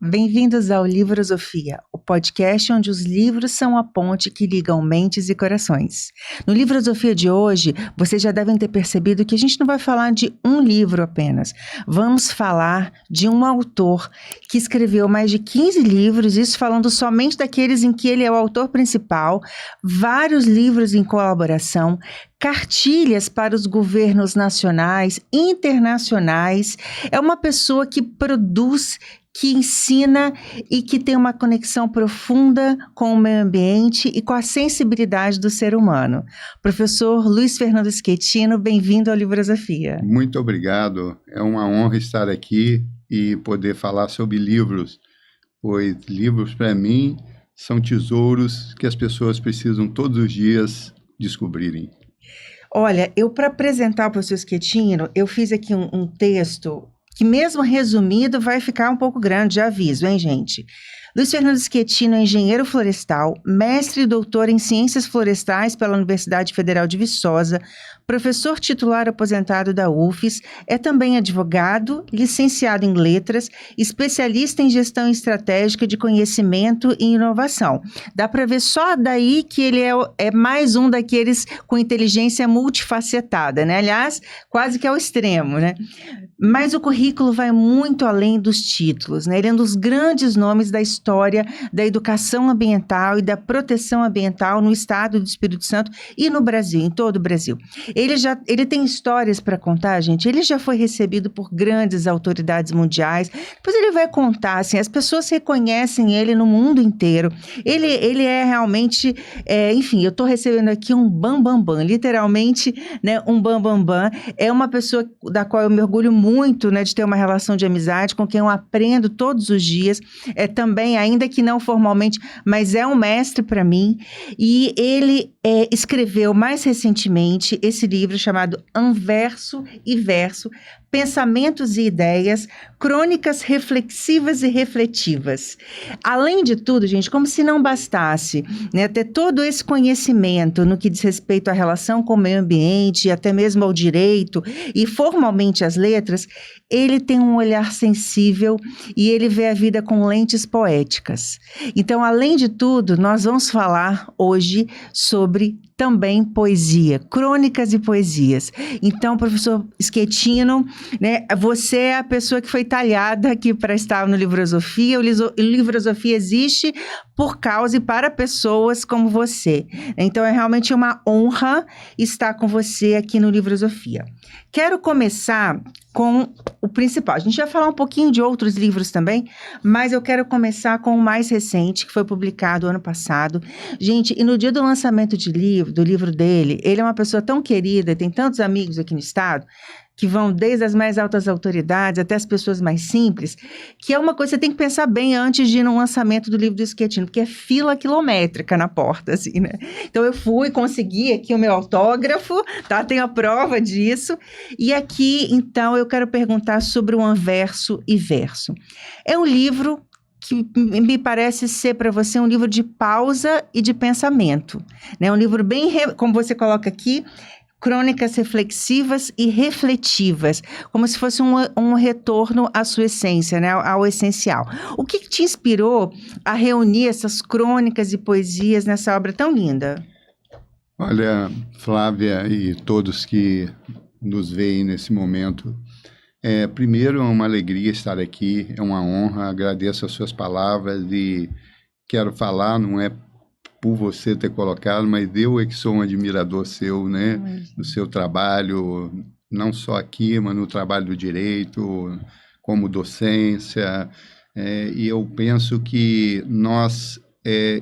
Bem-vindos ao Livrosofia, o podcast onde os livros são a ponte que ligam mentes e corações. No Livrosofia de hoje, vocês já devem ter percebido que a gente não vai falar de um livro apenas. Vamos falar de um autor que escreveu mais de 15 livros, isso falando somente daqueles em que ele é o autor principal, vários livros em colaboração, cartilhas para os governos nacionais, internacionais. É uma pessoa que produz, que ensina e que tem uma conexão profunda com o meio ambiente e com a sensibilidade do ser humano. Professor Luiz Fernando Schettino, bem-vindo ao Livrosofia. Muito obrigado. É uma honra estar aqui e poder falar sobre livros, pois livros, para mim, são tesouros que as pessoas precisam todos os dias descobrirem. Olha, para apresentar o professor Schettino, eu fiz aqui um texto que mesmo resumido vai ficar um pouco grande, já aviso, hein, gente? Luiz Fernando Schettino é engenheiro florestal, mestre e doutor em ciências florestais pela Universidade Federal de Viçosa, professor titular aposentado da UFES, é também advogado, licenciado em letras, especialista em gestão estratégica de conhecimento e inovação. Dá para ver só daí que ele é mais um daqueles com inteligência multifacetada, né? Aliás, quase que ao extremo, né? Mas o currículo vai muito além dos títulos, né? Ele é um dos grandes nomes da história da educação ambiental e da proteção ambiental no estado do Espírito Santo e no Brasil, em todo o Brasil. Ele tem histórias para contar, gente. Ele já foi recebido por grandes autoridades mundiais. Depois ele vai contar, assim, as pessoas reconhecem ele no mundo inteiro. Ele é realmente, enfim, eu estou recebendo aqui um bambambam, literalmente, né, um bambambam. É uma pessoa da qual eu me orgulho muito, né, de ter uma relação de amizade, com quem eu aprendo todos os dias. Também, ainda que não formalmente, mas é um mestre para mim. E ele escreveu mais recentemente esse livro chamado Anverso e Verso, Pensamentos e Ideias, Crônicas Reflexivas e Refletivas. Além de tudo, gente, como se não bastasse, né, ter todo esse conhecimento no que diz respeito à relação com o meio ambiente, até mesmo ao direito e formalmente às letras, ele tem um olhar sensível e ele vê a vida com lentes poéticas. Então, além de tudo, nós vamos falar hoje sobre também poesia, crônicas e poesias. Então, professor Schettino, né, você é a pessoa que foi talhada aqui para estar no Livrosofia. O Livrosofia existe por causa e para pessoas como você. Então, é realmente uma honra estar com você aqui no Livrosofia. Quero começar com o principal. A gente vai falar um pouquinho de outros livros também, mas eu quero começar com o mais recente, que foi publicado ano passado. Gente, e no dia do lançamento do livro dele, ele é uma pessoa tão querida, tem tantos amigos aqui no estado, que vão desde as mais altas autoridades até as pessoas mais simples, que é uma coisa que você tem que pensar bem antes de ir no lançamento do livro do Schettino, porque é fila quilométrica na porta, assim, né? Então eu fui, consegui aqui o meu autógrafo, tá? Tenho a prova disso. E aqui, então, eu quero perguntar sobre o Anverso e Verso. É um livro que me parece ser para você um livro de pausa e de pensamento, né? Um livro bem, como você coloca aqui, crônicas reflexivas e refletivas, como se fosse um retorno à sua essência, né, ao essencial. O que te inspirou a reunir essas crônicas e poesias nessa obra tão linda? Olha, Flávia e todos que nos veem nesse momento, primeiro é uma alegria estar aqui, é uma honra, agradeço as suas palavras e quero falar, não é por você ter colocado, mas eu é que sou um admirador seu, né, do seu trabalho, não só aqui, mas no trabalho do direito, como docência, e eu penso que nós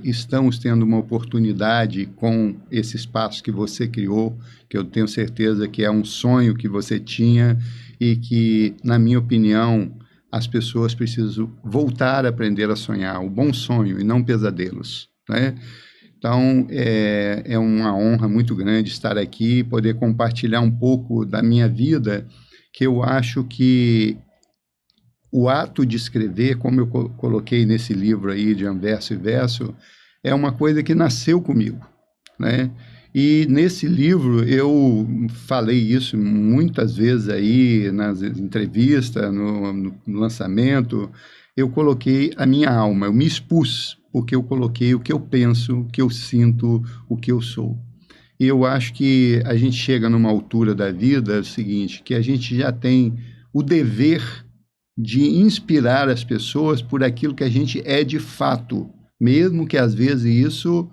estamos tendo uma oportunidade com esse espaço que você criou, que eu tenho certeza que é um sonho que você tinha e que, na minha opinião, as pessoas precisam voltar a aprender a sonhar, o bom sonho e não pesadelos, né? Então, é uma honra muito grande estar aqui, poder compartilhar um pouco da minha vida, que eu acho que o ato de escrever, como eu coloquei nesse livro aí de Anverso e Verso, é uma coisa que nasceu comigo, né? E nesse livro eu falei isso muitas vezes aí nas entrevistas, no lançamento, eu coloquei a minha alma, eu me expus, porque eu coloquei o que eu penso, o que eu sinto, o que eu sou. E eu acho que a gente chega numa altura da vida, é o seguinte, que a gente já tem o dever de inspirar as pessoas por aquilo que a gente é de fato, mesmo que às vezes isso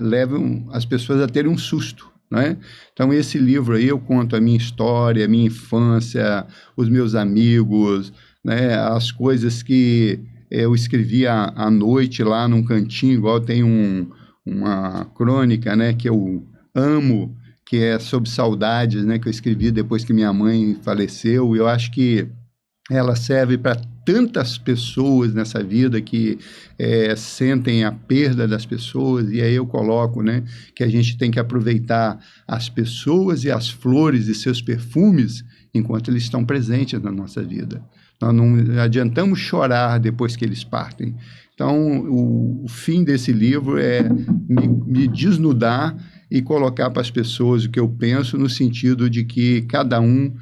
leve as pessoas a terem um susto, né? Então esse livro aí eu conto a minha história, a minha infância, os meus amigos, né? As coisas que eu escrevi à noite lá num cantinho, igual tem uma crônica, né, que eu amo, que é sobre saudades, né, que eu escrevi depois que minha mãe faleceu, e eu acho que ela serve para tantas pessoas nessa vida que sentem a perda das pessoas, e aí eu coloco, né, que a gente tem que aproveitar as pessoas e as flores e seus perfumes enquanto eles estão presentes na nossa vida. Nós não adiantamos chorar depois que eles partem. Então, o fim desse livro é me desnudar e colocar para as pessoas o que eu penso, no sentido de que cada um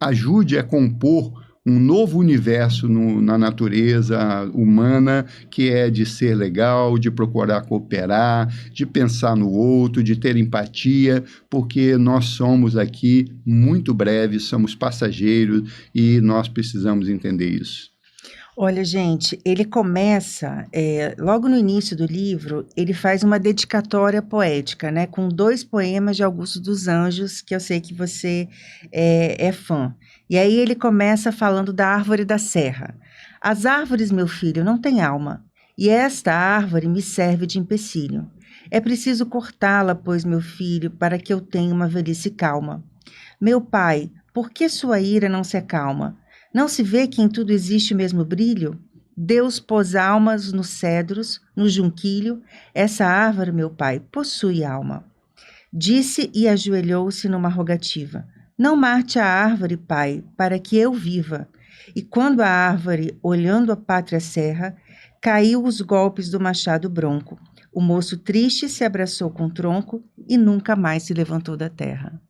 ajude a compor um novo universo na natureza humana, que é de ser legal, de procurar cooperar, de pensar no outro, de ter empatia, porque nós somos aqui muito breves, somos passageiros e nós precisamos entender isso. Olha, gente, ele começa, logo no início do livro, ele faz uma dedicatória poética, né, com 2 poemas de Augusto dos Anjos, que eu sei que você é fã. E aí ele começa falando da árvore da serra. As árvores, meu filho, não têm alma, e esta árvore me serve de empecilho. É preciso cortá-la, pois, meu filho, para que eu tenha uma velhice calma. Meu pai, por que sua ira não se acalma? Não se vê que em tudo existe o mesmo brilho? Deus pôs almas nos cedros, no junquilho. Essa árvore, meu pai, possui alma. Disse e ajoelhou-se numa rogativa. Não mate a árvore, pai, para que eu viva. E quando a árvore, olhando a pátria serra, caiu os golpes do machado bronco. O moço triste se abraçou com o tronco e nunca mais se levantou da terra.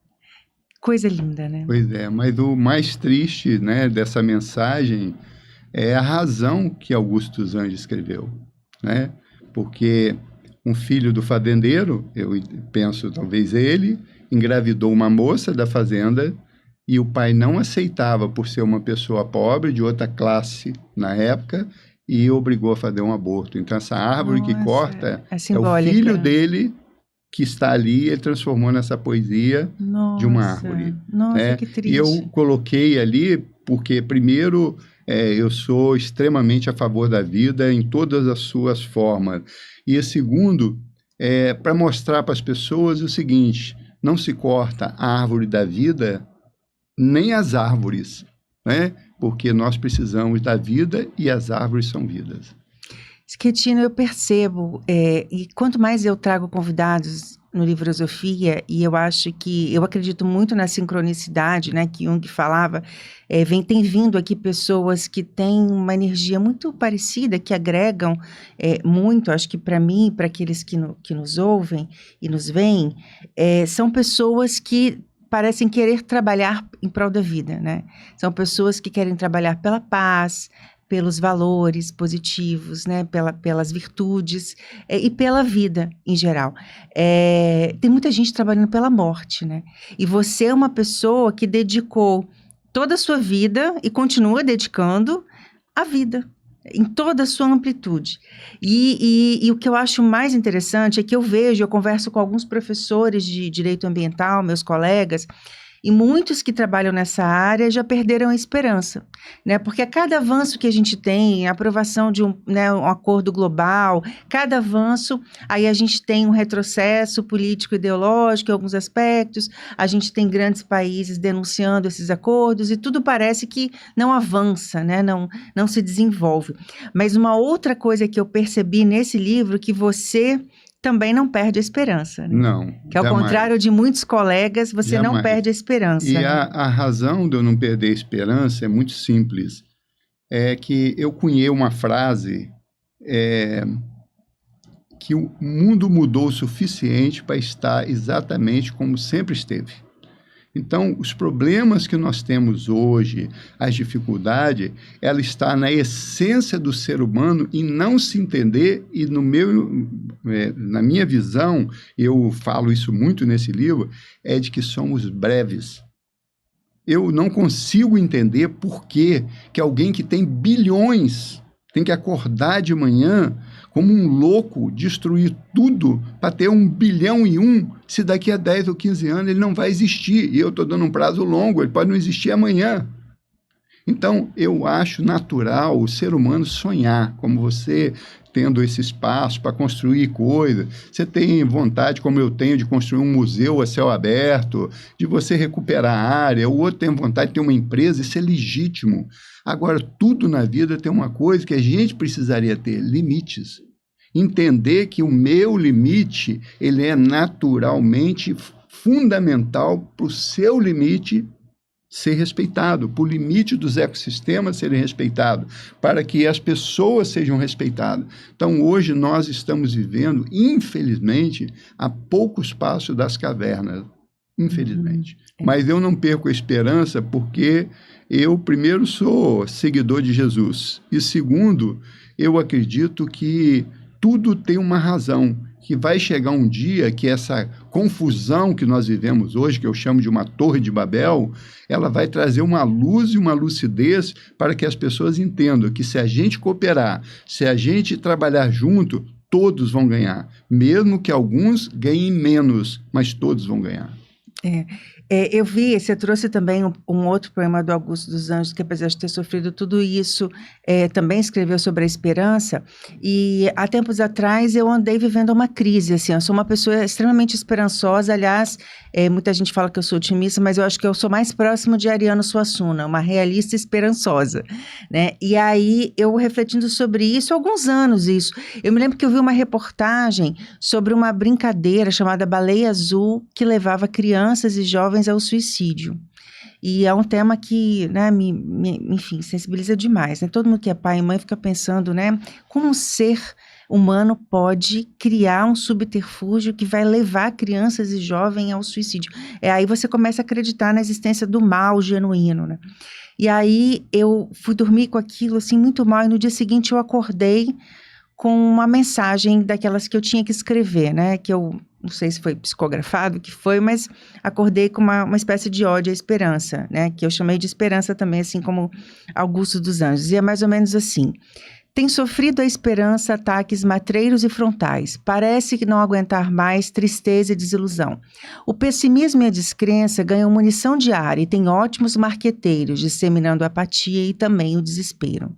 Coisa linda, né? Pois é, mas o mais triste, né, dessa mensagem é a razão que Augusto dos Anjos escreveu, né? Porque um filho do fazendeiro, eu penso talvez ele, engravidou uma moça da fazenda e o pai não aceitava por ser uma pessoa pobre, de outra classe na época, e obrigou a fazer um aborto. Então essa árvore que corta é o filho dele que está ali, ele transformou nessa poesia de uma árvore. Nossa, que triste. E eu coloquei ali porque, primeiro, eu sou extremamente a favor da vida em todas as suas formas. E, segundo, para mostrar para as pessoas o seguinte, não se corta a árvore da vida, nem as árvores, né? Porque nós precisamos da vida e as árvores são vidas. Schettino, eu percebo, e quanto mais eu trago convidados no Livrosofia, e eu acredito muito na sincronicidade, né, que Jung falava, tem vindo aqui pessoas que têm uma energia muito parecida, que agregam muito, acho que para mim e para aqueles que nos ouvem e nos veem, são pessoas que parecem querer trabalhar em prol da vida, né? São pessoas que querem trabalhar pela paz, pelos valores positivos, né, pelas virtudes e pela vida em geral. Tem muita gente trabalhando pela morte, né? E você é uma pessoa que dedicou toda a sua vida e continua dedicando a vida, em toda a sua amplitude. E o que eu acho mais interessante é que eu converso com alguns professores de direito ambiental, meus colegas, e muitos que trabalham nessa área já perderam a esperança, né? Porque a cada avanço que a gente tem, a aprovação de um acordo global, cada avanço, aí a gente tem um retrocesso político e ideológico em alguns aspectos, a gente tem grandes países denunciando esses acordos e tudo parece que não avança, né? Não se desenvolve. Mas uma outra coisa que eu percebi nesse livro, que você também não perde a esperança, né? Não, que ao jamais. contrário de muitos colegas, você Jamais. não perde a esperança. E né? a razão de eu não perder a esperança é muito simples. É que eu cunhei uma frase que o mundo mudou o suficiente para estar exatamente como sempre esteve. Então, os problemas que nós temos hoje, as dificuldades, ela está na essência do ser humano em não se entender, e na minha visão, eu falo isso muito nesse livro, é de que somos breves. Eu não consigo entender por que alguém que tem bilhões tem que acordar de manhã como um louco, destruir tudo para ter 1 bilhão e 1, se daqui a 10 ou 15 anos ele não vai existir. E eu estou dando um prazo longo, ele pode não existir amanhã. Então, eu acho natural o ser humano sonhar, como você tendo esse espaço para construir coisas. Você tem vontade, como eu tenho, de construir um museu a céu aberto, de você recuperar a área, o outro tem vontade de ter uma empresa, isso é legítimo. Agora, tudo na vida tem uma coisa que a gente precisaria ter, limites. Entender que o meu limite, ele é naturalmente fundamental para o seu limite ser respeitado, para o limite dos ecossistemas serem respeitados, para que as pessoas sejam respeitadas. Então, hoje nós estamos vivendo, infelizmente, a poucos passos das cavernas, infelizmente. Mas eu não perco a esperança porque eu, primeiro, sou seguidor de Jesus e, segundo, eu acredito que tudo tem uma razão, que vai chegar um dia que essa confusão que nós vivemos hoje, que eu chamo de uma torre de Babel, ela vai trazer uma luz e uma lucidez para que as pessoas entendam que se a gente cooperar, se a gente trabalhar junto, todos vão ganhar. Mesmo que alguns ganhem menos, mas todos vão ganhar. Eu vi, você trouxe também um outro poema do Augusto dos Anjos, que apesar de ter sofrido tudo isso, também escreveu sobre a esperança, e há tempos atrás eu andei vivendo uma crise, assim, eu sou uma pessoa extremamente esperançosa, aliás, muita gente fala que eu sou otimista, mas eu acho que eu sou mais próximo de Ariano Suassuna, uma realista esperançosa, né, e aí eu refletindo sobre isso, há alguns anos isso, eu me lembro que eu vi uma reportagem sobre uma brincadeira chamada Baleia Azul, que levava crianças e jovens ao suicídio. E é um tema que, né, enfim, sensibiliza demais, né? Todo mundo que é pai e mãe fica pensando, né, como um ser humano pode criar um subterfúgio que vai levar crianças e jovens ao suicídio. Aí você começa a acreditar na existência do mal genuíno, né? E aí eu fui dormir com aquilo, assim, muito mal, e no dia seguinte eu acordei com uma mensagem daquelas que eu tinha que escrever, né, que eu não sei se foi psicografado, o que foi, mas acordei com uma espécie de ódio à esperança, né, que eu chamei de esperança também, assim como Augusto dos Anjos, e é mais ou menos assim: tem sofrido a esperança ataques matreiros e frontais, parece que não aguentar mais tristeza e desilusão. O pessimismo e a descrença ganham munição diária e tem ótimos marqueteiros, disseminando a apatia e também o desespero.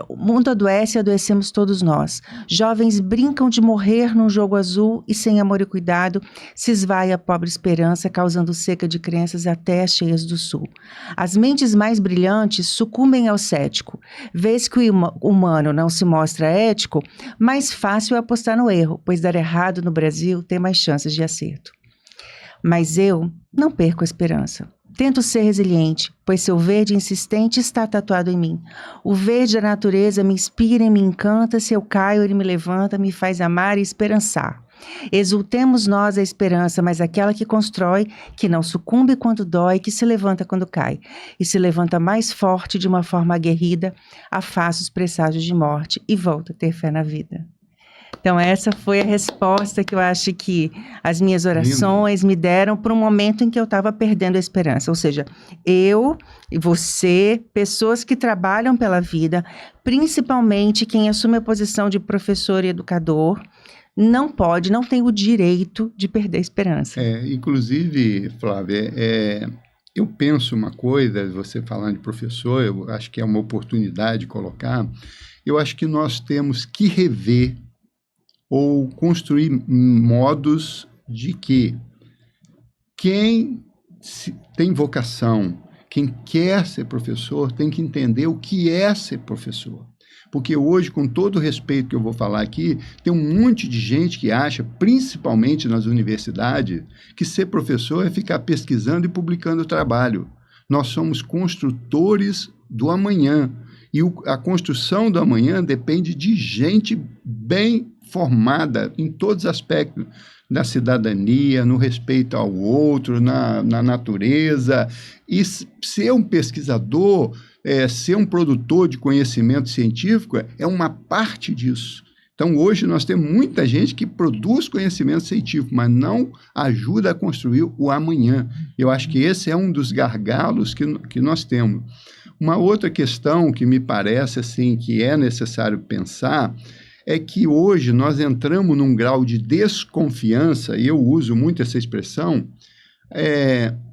O mundo adoece e adoecemos todos nós. Jovens brincam de morrer num jogo azul e sem amor e cuidado se esvai a pobre esperança, causando seca de crenças até as cheias do sul. As mentes mais brilhantes sucumbem ao cético. Vês que o humano não se mostra ético, mais fácil é apostar no erro, pois dar errado no Brasil tem mais chances de acerto. Mas eu não perco a esperança. Tento ser resiliente, pois seu verde insistente está tatuado em mim. O verde da natureza me inspira e me encanta, se eu caio ele me levanta, me faz amar e esperançar. Exultemos nós a esperança, mas aquela que constrói, que não sucumbe quando dói, que se levanta quando cai, e se levanta mais forte de uma forma aguerrida, afasta os presságios de morte e volta a ter fé na vida. Então, essa foi a resposta que eu acho que as minhas orações me deram para um momento em que eu estava perdendo a esperança. Ou seja, eu e você, pessoas que trabalham pela vida, principalmente quem assume a posição de professor e educador, não tem o direito de perder a esperança. Inclusive, Flávia, eu penso uma coisa, você falando de professor, eu acho que é uma oportunidade de colocar, eu acho que nós temos que rever ou construir modos de que quem tem vocação, quem quer ser professor, tem que entender o que é ser professor. Porque hoje, com todo o respeito que eu vou falar aqui, tem um monte de gente que acha, principalmente nas universidades, que ser professor é ficar pesquisando e publicando trabalho. Nós somos construtores do amanhã. E a construção do amanhã depende de gente bem formada em todos os aspectos da cidadania, no respeito ao outro, na natureza. E ser um pesquisador, ser um produtor de conhecimento científico é uma parte disso. Então, hoje, nós temos muita gente que produz conhecimento científico, mas não ajuda a construir o amanhã. Eu acho que esse é um dos gargalos que nós temos. Uma outra questão que me parece assim, que é necessário pensar é que hoje nós entramos num grau de desconfiança, e eu uso muito essa expressão,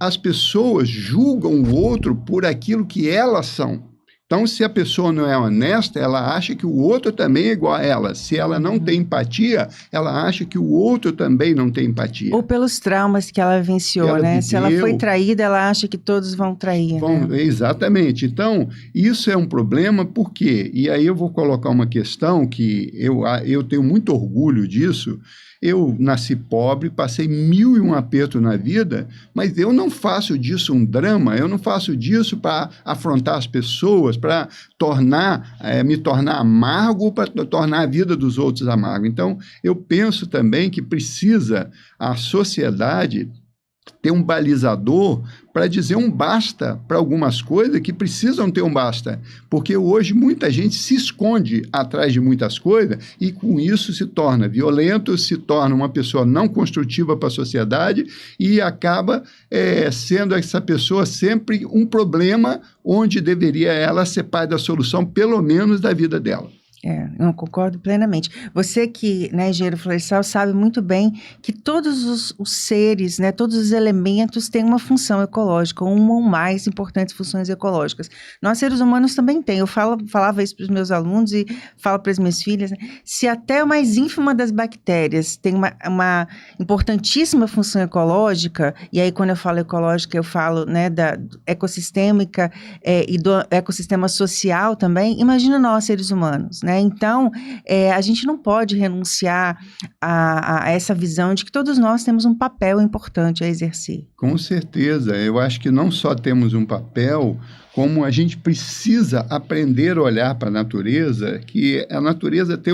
as pessoas julgam o outro por aquilo que elas são. Então, se a pessoa não é honesta, ela acha que o outro também é igual a ela. Se ela não tem empatia, ela acha que o outro também não tem empatia. Ou pelos traumas que ela vivenciou, né? Se ela foi traída, ela acha que todos vão trair. Né? Exatamente. Então, isso é um problema, por quê? E aí eu vou colocar uma questão que eu tenho muito orgulho disso. Eu nasci pobre, passei 1001 apertos na vida, mas eu não faço disso um drama, eu não faço disso para afrontar as pessoas, para me tornar amargo, para tornar a vida dos outros amargo. Então, eu penso também que precisa a sociedade ter um balizador para dizer um basta para algumas coisas que precisam ter um basta, porque hoje muita gente se esconde atrás de muitas coisas e com isso se torna violento, se torna uma pessoa não construtiva para a sociedade e acaba sendo essa pessoa sempre um problema onde deveria ela ser parte da solução, pelo menos da vida dela. Eu concordo plenamente. Você que, né, engenheiro florestal, sabe muito bem que todos os seres, né, todos os elementos têm uma função ecológica, uma ou mais importantes funções ecológicas. Nós, seres humanos, também tem. Eu falava isso para os meus alunos e falo para as minhas filhas, né, se até a mais ínfima das bactérias tem uma importantíssima função ecológica, e aí quando eu falo ecológica, eu falo, né, da ecossistêmica e do ecossistema social também, imagina nós, seres humanos, né? Então, a gente não pode renunciar a essa visão de que todos nós temos um papel importante a exercer. Com certeza. Eu acho que não só temos um papel, como a gente precisa aprender a olhar para a natureza, que a natureza tem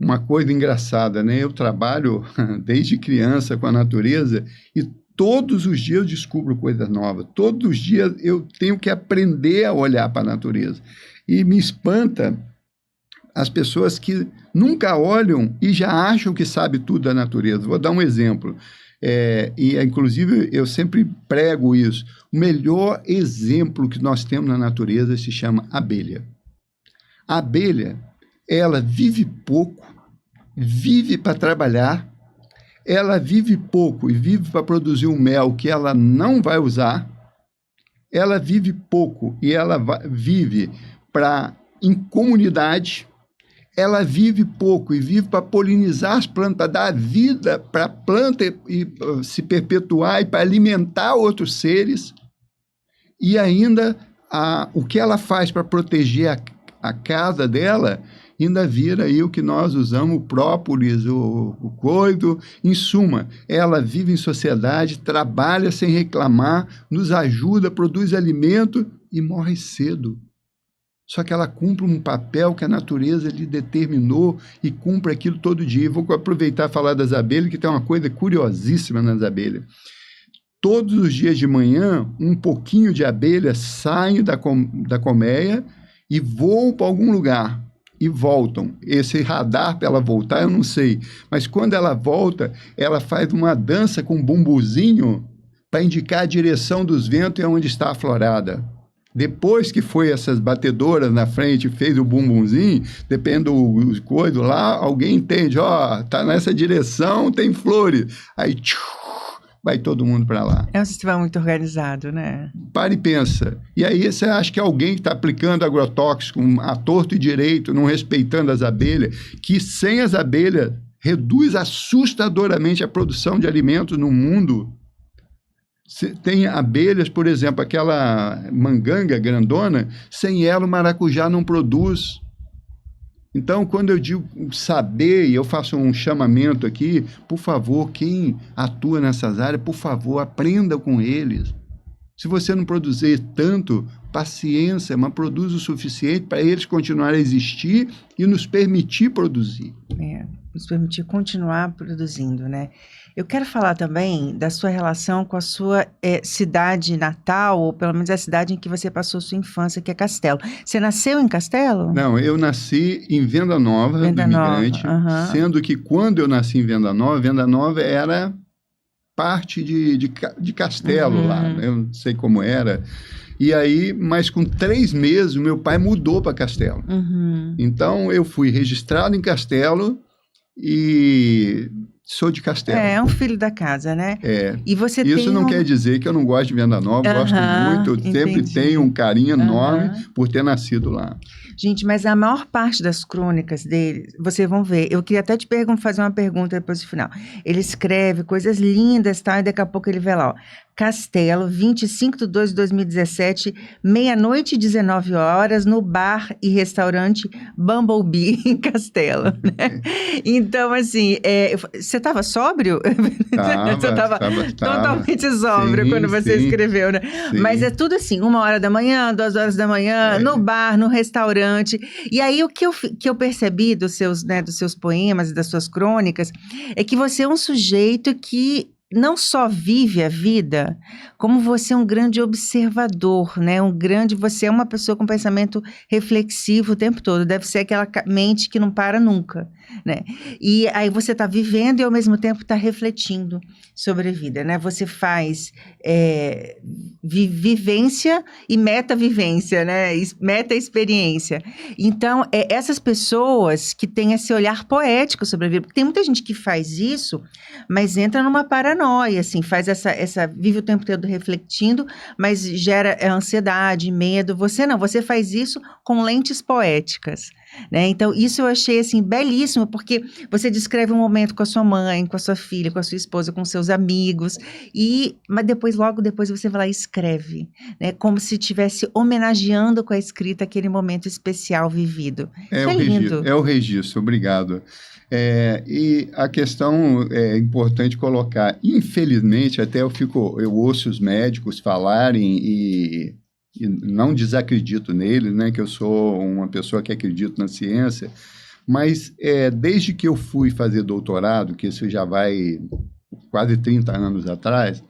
uma coisa engraçada, né? Eu trabalho desde criança com a natureza e todos os dias eu descubro coisas novas. Todos os dias eu tenho que aprender a olhar para a natureza. E me espanta as pessoas que nunca olham e já acham que sabe tudo da natureza. Vou dar um exemplo, inclusive eu sempre prego isso. O melhor exemplo que nós temos na natureza se chama abelha. A abelha, ela vive pouco, vive para trabalhar, ela vive pouco e vive para produzir um mel que ela não vai usar, ela vive pouco e ela vive em comunidade, ela vive pouco e vive para polinizar as plantas, para dar vida para a planta e se perpetuar e para alimentar outros seres. E ainda o que ela faz para proteger a casa dela, ainda vira aí o que nós usamos, o própolis, o coido. Em suma, ela vive em sociedade, trabalha sem reclamar, nos ajuda, produz alimento e morre cedo. Só que ela cumpre um papel que a natureza lhe determinou e cumpre aquilo todo dia. Vou aproveitar e falar das abelhas, que tem uma coisa curiosíssima nas abelhas. Todos os dias de manhã, um pouquinho de abelha saem da colmeia e voam para algum lugar e voltam. Esse radar para ela voltar, eu não sei. Mas quando ela volta, ela faz uma dança com um bumbuzinho para indicar a direção dos ventos e onde está a florada. Depois que foi essas batedoras na frente, fez o bumbumzinho, depende do coisa lá, alguém entende, tá nessa direção, tem flores. Aí, vai todo mundo para lá. É um sistema muito organizado, né? Para e pensa. E aí você acha que alguém que está aplicando agrotóxico a torto e direito, não respeitando as abelhas, que sem as abelhas reduz assustadoramente a produção de alimentos no mundo. Tem abelhas, por exemplo, aquela manganga grandona, sem ela o maracujá não produz. Então, quando eu digo saber, e eu faço um chamamento aqui, por favor, quem atua nessas áreas, por favor, aprenda com eles. Se você não produzir tanto, paciência, mas produz o suficiente para eles continuarem a existir e nos permitir produzir. nos permitir continuar produzindo, né? Eu quero falar também da sua relação com a sua cidade natal, ou pelo menos a cidade em que você passou sua infância, que é Castelo. Você nasceu em Castelo? Não, eu nasci em Venda Nova, Venda do Nova, Imigrante, aham. sendo que quando eu nasci em Venda Nova era parte de Castelo lá, né? Eu não sei como era. E aí, mas com 3 meses, o meu pai mudou para Castelo. Então, eu fui registrado em Castelo e sou de Castelo. É um filho da casa, né? E você Isso tem não quer dizer que eu não gosto de Venda Nova, gosto muito, eu sempre tenho um carinho enorme por ter nascido lá. Gente, mas a maior parte das crônicas dele, vocês vão ver, eu queria até te fazer uma pergunta depois do final. Ele escreve coisas lindas, tá? E daqui a pouco ele vai lá, ó. Castelo, 25/2/2017, meia-noite e 19 horas, no bar e restaurante Bumblebee, em Castelo, né? Então, assim, você estava sóbrio? Você estava totalmente sóbrio quando você escreveu, né? Sim. Mas é tudo assim, 1h da manhã, 2h da manhã, no bar, no restaurante. E aí, o que eu percebi dos seus poemas e das suas crônicas é que você é um sujeito que não só vive a vida, como você é um grande observador, né? Você é uma pessoa com pensamento reflexivo o tempo todo. Deve ser aquela mente que não para nunca, né? E aí você está vivendo e ao mesmo tempo está refletindo sobre a vida, né? Você faz vivência e meta-vivência, né? Meta-experiência. Então, essas pessoas que têm esse olhar poético sobre a vida, porque tem muita gente que faz isso, mas entra numa paranoia, assim, faz vive o tempo todo refletindo, mas gera ansiedade, medo. Você não, você faz isso com lentes poéticas, né? Então, isso eu achei, assim, belíssimo, porque você descreve um momento com a sua mãe, com a sua filha, com a sua esposa, com seus amigos, mas logo depois você vai lá e escreve, né? Como se estivesse homenageando com a escrita aquele momento especial vivido. É lindo. É o registro, obrigado. E a questão é importante colocar, infelizmente, até eu ouço os médicos falarem e não desacredito neles, né, que eu sou uma pessoa que acredita na ciência, mas desde que eu fui fazer doutorado, que isso já vai quase 30 anos atrás,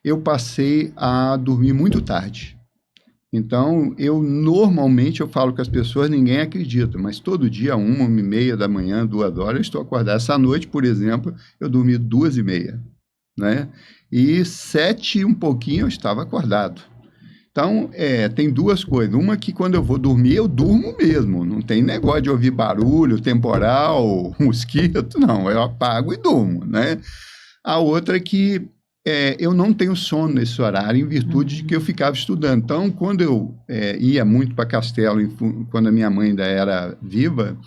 eu passei a dormir muito tarde. Então, normalmente eu falo com as pessoas, ninguém acredita, mas todo dia, 1h30 da manhã, 2h, eu estou acordado. Essa noite, por exemplo, eu dormi 2h30, né? E 7 e um pouquinho eu estava acordado. Então, tem duas coisas. Uma que quando eu vou dormir, eu durmo mesmo. Não tem negócio de ouvir barulho, temporal, mosquito, não. Eu apago e durmo, né? A outra é que eu não tenho sono nesse horário, em virtude de que eu ficava estudando. Então, quando eu ia muito para Castelo, quando a minha mãe ainda era viva,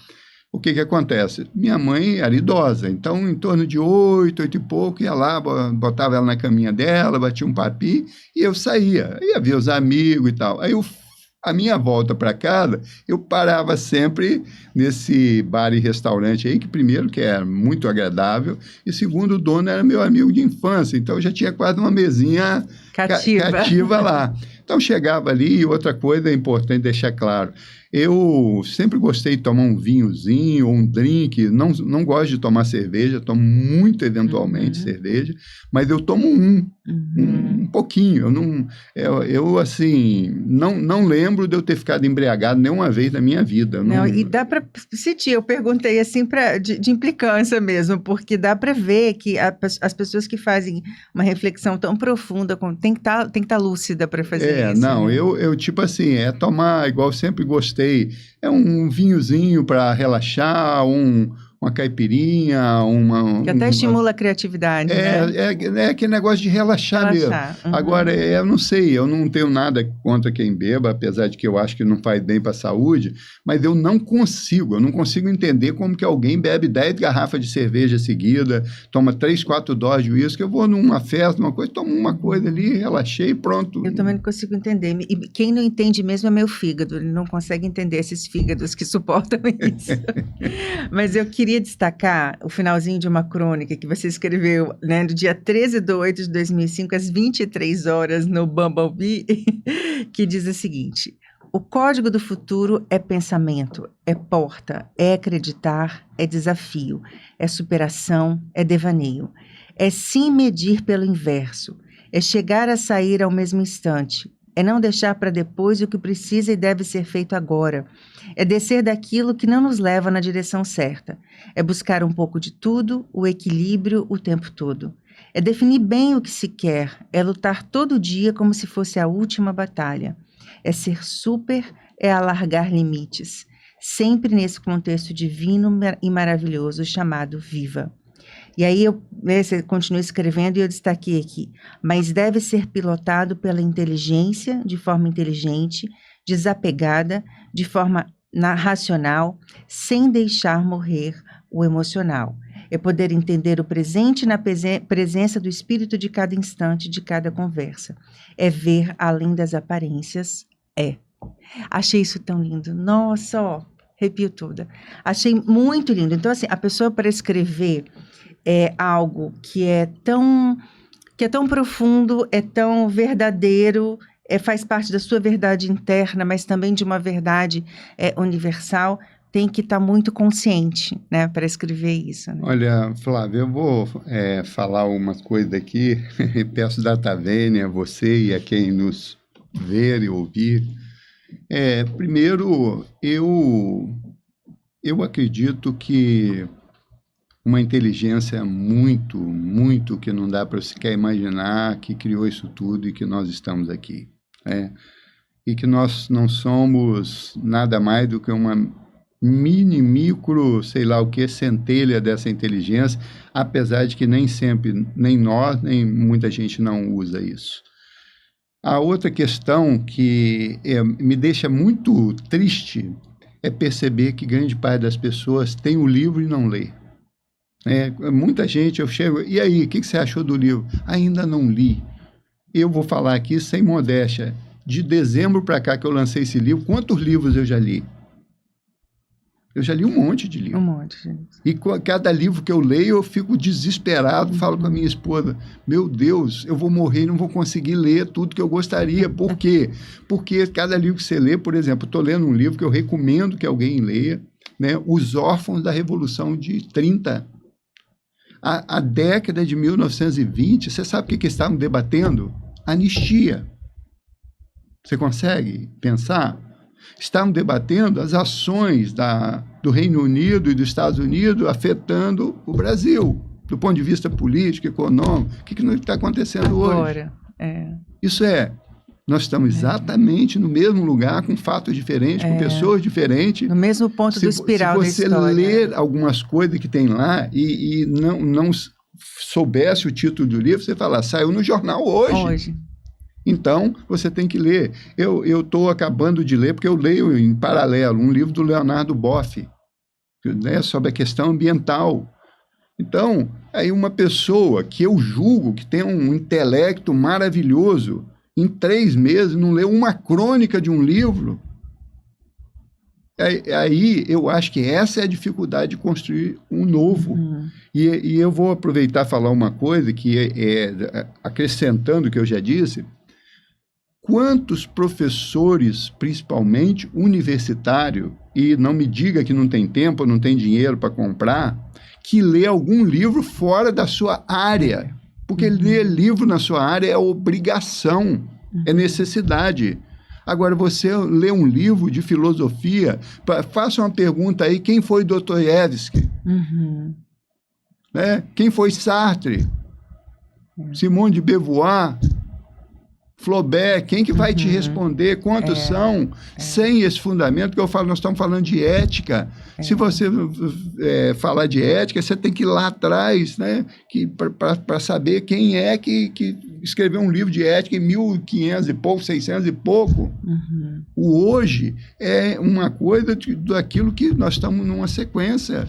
o que acontece? Minha mãe era idosa, então em torno de 8 e pouco, ia lá, botava ela na caminha dela, batia um papi, e eu saía, ia ver os amigos e tal. Aí a minha volta para casa, eu parava sempre nesse bar e restaurante aí, que primeiro que era muito agradável, e segundo, o dono era meu amigo de infância, então eu já tinha quase uma mesinha cativa lá. Então chegava ali, e outra coisa é importante deixar claro, eu sempre gostei de tomar um vinhozinho ou um drink, não gosto de tomar cerveja, tomo muito eventualmente cerveja, mas eu tomo um pouquinho, eu assim, não lembro de eu ter ficado embriagado nenhuma vez na minha vida. Não, e dá para sentir, eu perguntei assim de implicância mesmo, porque dá para ver que as pessoas que fazem uma reflexão tão profunda, tem que estar lúcida para fazer isso. Não, né? eu tipo assim, tomar, igual eu sempre gostei, um vinhozinho para relaxar, uma caipirinha, que até estimula a criatividade, né? É aquele negócio de relaxar mesmo. Agora, eu não sei, eu não tenho nada contra quem beba, apesar de que eu acho que não faz bem para a saúde, mas eu não consigo entender como que alguém bebe 10 garrafas de cerveja seguida, toma 3, 4 doses de uísque, eu vou numa festa, tomo uma coisa ali, relaxei e pronto. Eu também não consigo entender, e quem não entende mesmo é meu fígado, ele não consegue entender esses fígados que suportam isso. Mas eu queria destacar o finalzinho de uma crônica que você escreveu, né, do dia 13/8 de 2005, às 23 horas, no Bumblebee, que diz o seguinte: O código do futuro é pensamento, é porta, é acreditar, é desafio, é superação, é devaneio. É sim medir pelo inverso, é chegar a sair ao mesmo instante, é não deixar para depois o que precisa e deve ser feito agora, é descer daquilo que não nos leva na direção certa, é buscar um pouco de tudo, o equilíbrio o tempo todo. É definir bem o que se quer, é lutar todo dia como se fosse a última batalha. É ser super, é alargar limites, sempre nesse contexto divino e maravilhoso chamado Viva. E aí você continua escrevendo e eu destaquei aqui, mas deve ser pilotado pela inteligência, de forma inteligente, desapegada, de forma racional, sem deixar morrer o emocional. É poder entender o presente na presença do espírito de cada instante, de cada conversa. É ver além das aparências. Achei isso tão lindo. Nossa, ó, arrepio toda. Achei muito lindo. Então, assim, a pessoa para escrever algo que é tão profundo, é tão verdadeiro, faz parte da sua verdade interna, mas também de uma verdade universal, tem que estar muito consciente, né, para escrever isso. Né? Olha, Flávia, eu vou falar uma coisa aqui, peço data vênia a você e a quem nos ver e ouvir. Primeiro, eu acredito que uma inteligência muito, muito que não dá para sequer imaginar que criou isso tudo e que nós estamos aqui. E que nós não somos nada mais do que uma micro, sei lá o que, centelha dessa inteligência, apesar de que nem sempre, nem nós, nem muita gente não usa isso. A outra questão que me deixa muito triste é perceber que grande parte das pessoas tem o livro e não lê. Muita gente, eu chego, e aí, o que você achou do livro? Ainda não li. Eu vou falar aqui sem modéstia, de dezembro para cá que eu lancei esse livro, quantos livros eu já li? Eu já li um monte de livros. Um monte, gente. E cada livro que eu leio, eu fico desesperado, falo com a minha esposa, meu Deus, eu vou morrer e não vou conseguir ler tudo que eu gostaria. Por quê? Porque cada livro que você lê, por exemplo, estou lendo um livro que eu recomendo que alguém leia, né? Os Órfãos da Revolução de 30. A década de 1920, você sabe o que estavam debatendo? Anistia. Você consegue pensar? Estavam debatendo as ações do Reino Unido e dos Estados Unidos afetando o Brasil, do ponto de vista político, econômico. O que está acontecendo agora, hoje? Isso nós estamos exatamente no mesmo lugar, com fatos diferentes, com pessoas diferentes. No mesmo ponto do espiral da história. Se você ler algumas coisas que tem lá e não soubesse o título do livro, você fala, saiu no jornal hoje. Então, você tem que ler. Eu estou acabando de ler, porque eu leio em paralelo um livro do Leonardo Boff, né, sobre a questão ambiental. Então, aí uma pessoa que eu julgo que tem um intelecto maravilhoso, em 3 meses não leu uma crônica de um livro, aí eu acho que essa é a dificuldade de construir um novo. Uhum. E eu vou aproveitar e falar uma coisa que acrescentando o que eu já disse. Quantos professores, principalmente universitário, e não me diga que não tem tempo, não tem dinheiro para comprar, que lê algum livro fora da sua área? Porque ler livro na sua área é obrigação, é necessidade. Agora, você lê um livro de filosofia, faça uma pergunta aí, quem foi Dostoiévski? Uhum. Né? Quem foi Sartre? Simone de Beauvoir? Flaubert, quem que vai te responder? Quantos são? Sem esse fundamento, que eu falo, nós estamos falando de ética. Se você falar de ética, você tem que ir lá atrás, né? Para saber quem é que escreveu um livro de ética em 1500 e pouco, 600 e pouco. Uhum. O hoje é uma coisa daquilo que nós estamos numa sequência.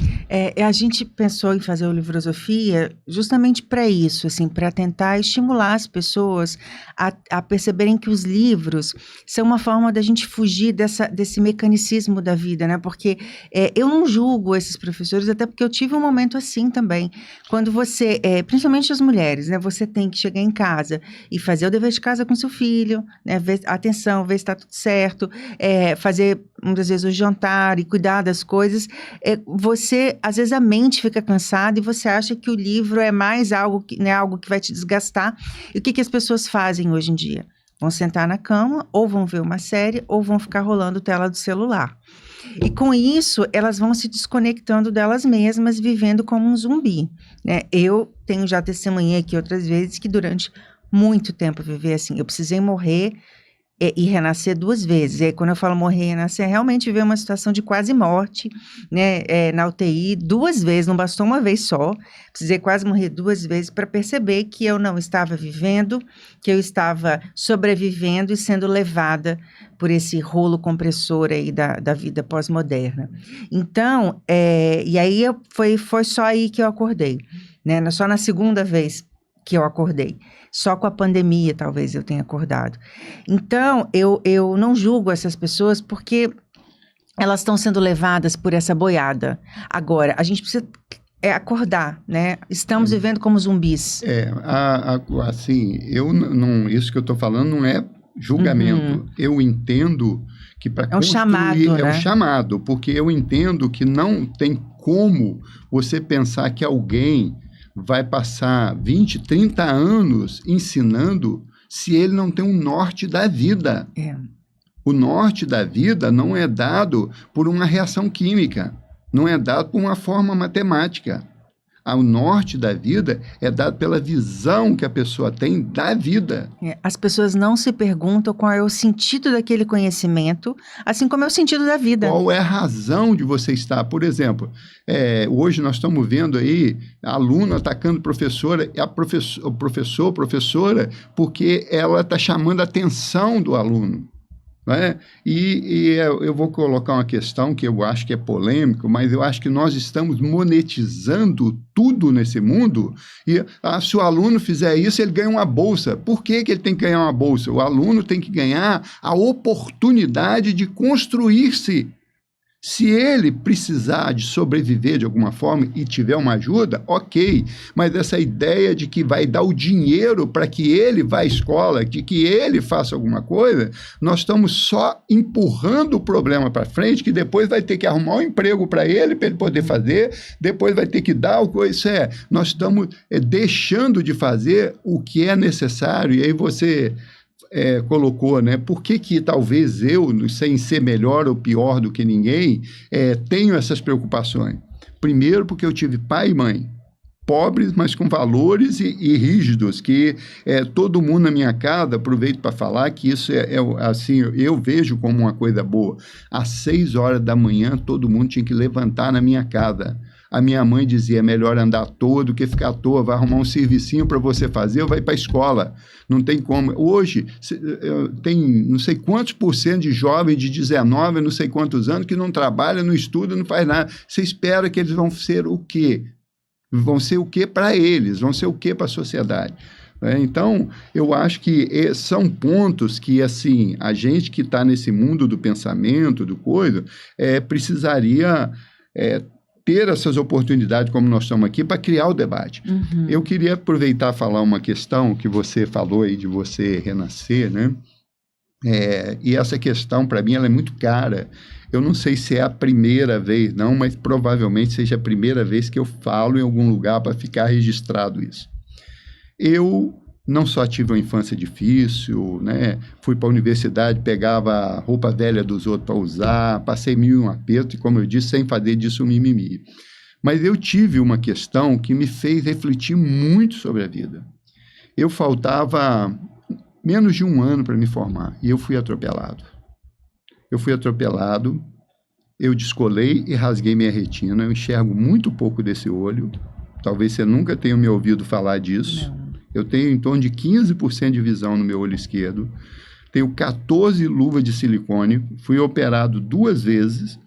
A gente pensou em fazer o Livrosofia justamente para isso, assim, para tentar estimular as pessoas a perceberem que os livros são uma forma da gente fugir desse mecanicismo da vida, né? Porque eu não julgo esses professores, até porque eu tive um momento assim também. Quando você, principalmente as mulheres, né? Você tem que chegar em casa e fazer o dever de casa com seu filho, né? Ver se está tudo certo. alimento, fazer muitas vezes o jantar e cuidar das coisas, você, às vezes a mente fica cansada e você acha que o livro é mais algo que, né, algo que vai te desgastar. E o que as pessoas fazem hoje em dia? Vão sentar na cama, ou vão ver uma série, ou vão ficar rolando tela do celular. E com isso, elas vão se desconectando delas mesmas, vivendo como um zumbi, né? Eu tenho já testemunhei aqui outras vezes que durante muito tempo eu vivi assim. Eu precisei morrer e renascer 2 vezes. E aí, quando eu falo morrer e renascer, realmente viver uma situação de quase morte, né? Na UTI, 2 vezes, não bastou uma vez só. Precisei quase morrer 2 vezes para perceber que eu não estava vivendo, que eu estava sobrevivendo e sendo levada por esse rolo compressor aí da vida pós-moderna. Então, e aí foi só aí que eu acordei, né? Só na segunda vez que eu acordei. Só com a pandemia, talvez, eu tenha acordado. Então, eu não julgo essas pessoas porque elas estão sendo levadas por essa boiada. Agora, a gente precisa acordar, né? Estamos vivendo como zumbis. Assim, isso que eu estou falando não é julgamento. Eu entendo que para construir... chamado, né? É um chamado, porque eu entendo que não tem como você pensar que alguém vai passar 20, 30 anos ensinando se ele não tem um norte da vida. O norte da vida não é dado por uma reação química, não é dado por uma forma matemática. O norte da vida é dado pela visão que a pessoa tem da vida. As pessoas não se perguntam qual é o sentido daquele conhecimento, assim como é o sentido da vida. Qual é a razão de você estar? Por exemplo, hoje nós estamos vendo aí aluno atacando professora, professora, porque ela está chamando a atenção do aluno. Né? E eu vou colocar uma questão que eu acho que é polêmico, mas eu acho que nós estamos monetizando tudo nesse mundo. E se o aluno fizer isso, ele ganha uma bolsa. Por que ele tem que ganhar uma bolsa? O aluno tem que ganhar a oportunidade de construir-se. Se ele precisar de sobreviver de alguma forma e tiver uma ajuda, ok. Mas essa ideia de que vai dar o dinheiro para que ele vá à escola, de que ele faça alguma coisa, nós estamos só empurrando o problema para frente, que depois vai ter que arrumar um emprego para ele poder fazer, depois vai ter que dar o coisa. Nós estamos deixando de fazer o que é necessário. E aí você... colocou, né? Por que talvez eu, sem ser melhor ou pior do que ninguém, tenho essas preocupações? Primeiro, porque eu tive pai e mãe, pobres, mas com valores e rígidos, que todo mundo na minha casa, aproveito para falar que isso assim, eu vejo como uma coisa boa. Às 6 horas da manhã, todo mundo tinha que levantar na minha casa. A minha mãe dizia, é melhor andar à toa do que ficar à toa, vai arrumar um servicinho para você fazer ou vai para a escola. Não tem como. Hoje, tem não sei quantos % de jovens de 19, não sei quantos anos, que não trabalha, não estuda, não faz nada. Você espera que eles vão ser o quê? Vão ser o quê para eles? Vão ser o quê para a sociedade? Então, eu acho que são pontos que, assim, a gente que está nesse mundo do pensamento, do coisa, precisaria... ter essas oportunidades como nós estamos aqui para criar o debate. Eu queria aproveitar e falar uma questão que você falou aí de você renascer, né? E essa questão, para mim, ela é muito cara. Eu não sei se é a primeira vez, não, mas provavelmente seja a primeira vez que eu falo em algum lugar para ficar registrado isso. Eu não só tive uma infância difícil, né? Fui para a universidade, pegava a roupa velha dos outros para usar, passei 1000 apertos e, como eu disse, sem fazer disso mimimi. Mas eu tive uma questão que me fez refletir muito sobre a vida. Eu faltava menos de 1 ano para me formar e eu fui atropelado. Eu descolei e rasguei minha retina, eu enxergo muito pouco desse olho, talvez você nunca tenha me ouvido falar disso. Não. Eu tenho em torno de 15% de visão no meu olho esquerdo, tenho 14 luvas de silicone, fui operado 2 vezes,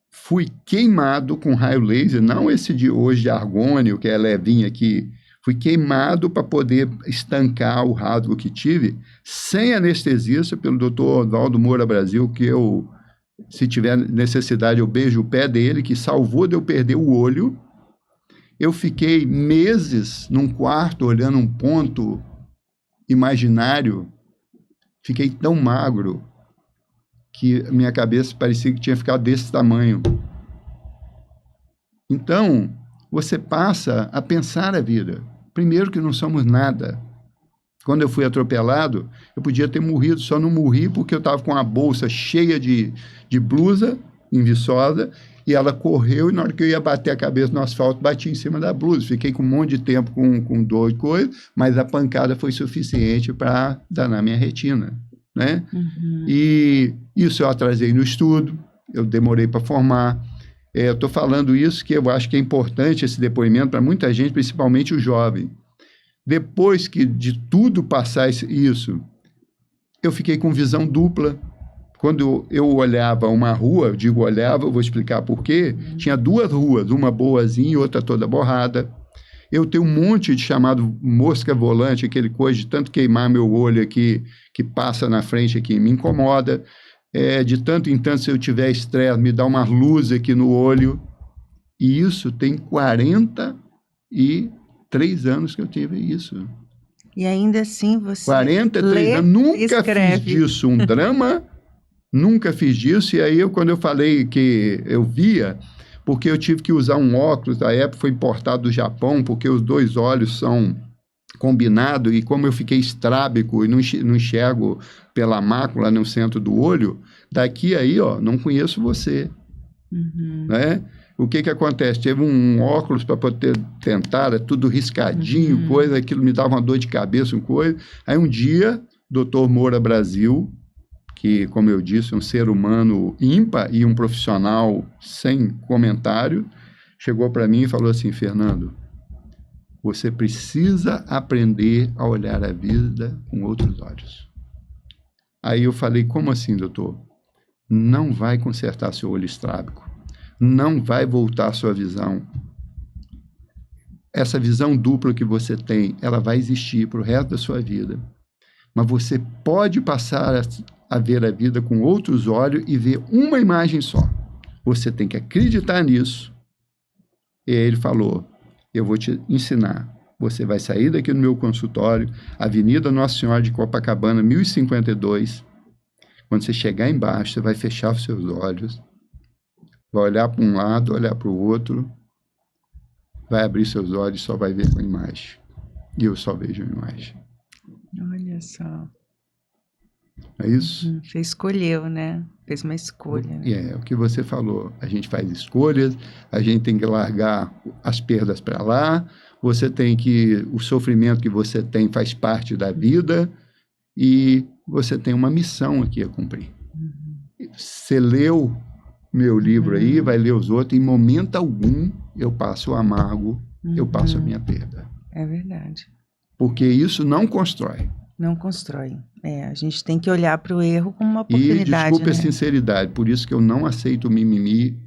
fui queimado com raio laser, não esse de hoje de argônio, que é levinho aqui, fui queimado para poder estancar o rasgo que tive, sem anestesista, pelo Dr. Oswaldo Moura Brasil, que eu, se tiver necessidade, eu beijo o pé dele, que salvou de eu perder o olho. Eu fiquei meses num quarto olhando um ponto imaginário, fiquei tão magro que minha cabeça parecia que tinha ficado desse tamanho. Então, você passa a pensar a vida. Primeiro que não somos nada. Quando eu fui atropelado, eu podia ter morrido, só não morri porque eu estava com a bolsa cheia de blusa em Viçosa, e ela correu, e na hora que eu ia bater a cabeça no asfalto, bati em cima da blusa. Fiquei com um monte de tempo com dor e coisa, mas a pancada foi suficiente para danar minha retina, né? Uhum. E isso eu atrasei no estudo, eu demorei para formar. Eu estou falando isso que eu acho que é importante esse depoimento para muita gente, principalmente o jovem. Depois que de tudo passar isso, eu fiquei com visão dupla. Quando eu olhava uma rua, eu digo olhava, eu vou explicar por quê, tinha duas ruas, uma boazinha e outra toda borrada. Eu tenho um monte de chamado mosca volante, aquele coisa de tanto queimar meu olho aqui, que passa na frente aqui, me incomoda. De tanto em tanto, se eu tiver estresse, me dá uma luz aqui no olho. E isso tem 43 anos que eu tive isso. E ainda assim você 43 anos, nunca fiz disso um drama, nunca fiz disso. E aí, quando eu falei que eu via, porque eu tive que usar um óculos, a época foi importado do Japão, porque os dois olhos são combinados, e como eu fiquei estrábico e não enxergo pela mácula no centro do olho, daqui aí, ó, não conheço você. Uhum. Né? O que acontece? Teve um óculos para poder tentar, era tudo riscadinho, coisa, aquilo me dava uma dor de cabeça, coisa. Aí um dia, Dr. Moura Brasil, que, como eu disse, é um ser humano ímpar e um profissional sem comentário, chegou para mim e falou assim: Fernando, você precisa aprender a olhar a vida com outros olhos. Aí eu falei: como assim, doutor? Não vai consertar seu olho estrábico. Não vai voltar a sua visão. Essa visão dupla que você tem, ela vai existir para o resto da sua vida. Mas você pode passar a ver a vida com outros olhos e ver uma imagem só. Você tem que acreditar nisso. E aí ele falou: eu vou te ensinar. Você vai sair daqui no meu consultório, Avenida Nossa Senhora de Copacabana, 1052. Quando você chegar embaixo, você vai fechar os seus olhos, vai olhar para um lado, olhar para o outro, vai abrir seus olhos e só vai ver com a imagem. E eu só vejo a imagem. Olha só. É isso? Você escolheu, né? Fez uma escolha. Né? É o que você falou. A gente faz escolhas, a gente tem que largar as perdas para lá, você tem que... O sofrimento que você tem faz parte da vida e você tem uma missão aqui a cumprir. Você leu meu livro aí, vai ler os outros, em momento algum eu passo o amargo, eu passo a minha perda. É verdade. Porque isso não constrói. Não constrói. A gente tem que olhar para o erro como uma oportunidade. E desculpe, né? a sinceridade, por isso que eu não aceito o mimimi.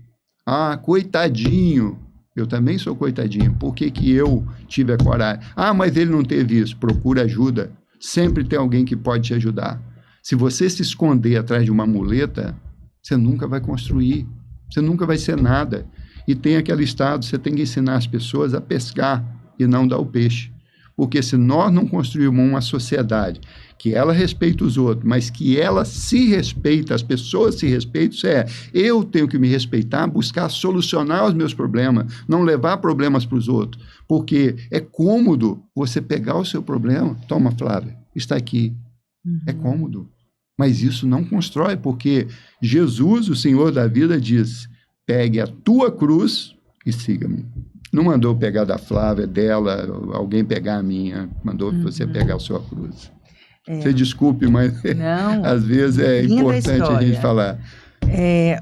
Ah, coitadinho. Eu também sou coitadinho. Por que eu tive a coragem? Ah, mas ele não teve isso. Procura ajuda. Sempre tem alguém que pode te ajudar. Se você se esconder atrás de uma muleta, você nunca vai construir. Você nunca vai ser nada. E tem aquele estado, você tem que ensinar as pessoas a pescar e não dar o peixe. Porque se nós não construirmos uma sociedade que ela respeita os outros, mas que ela se respeita, as pessoas se respeitam, eu tenho que me respeitar, buscar solucionar os meus problemas, não levar problemas para os outros. Porque é cômodo você pegar o seu problema, toma, Flávia, está aqui. É cômodo. Mas isso não constrói, porque Jesus, o Senhor da vida, diz: pegue a tua cruz e siga-me. Não mandou pegar da Flávia, dela, alguém pegar a minha, mandou você pegar a sua cruz. Você desculpe, mas não, às vezes é importante a gente falar.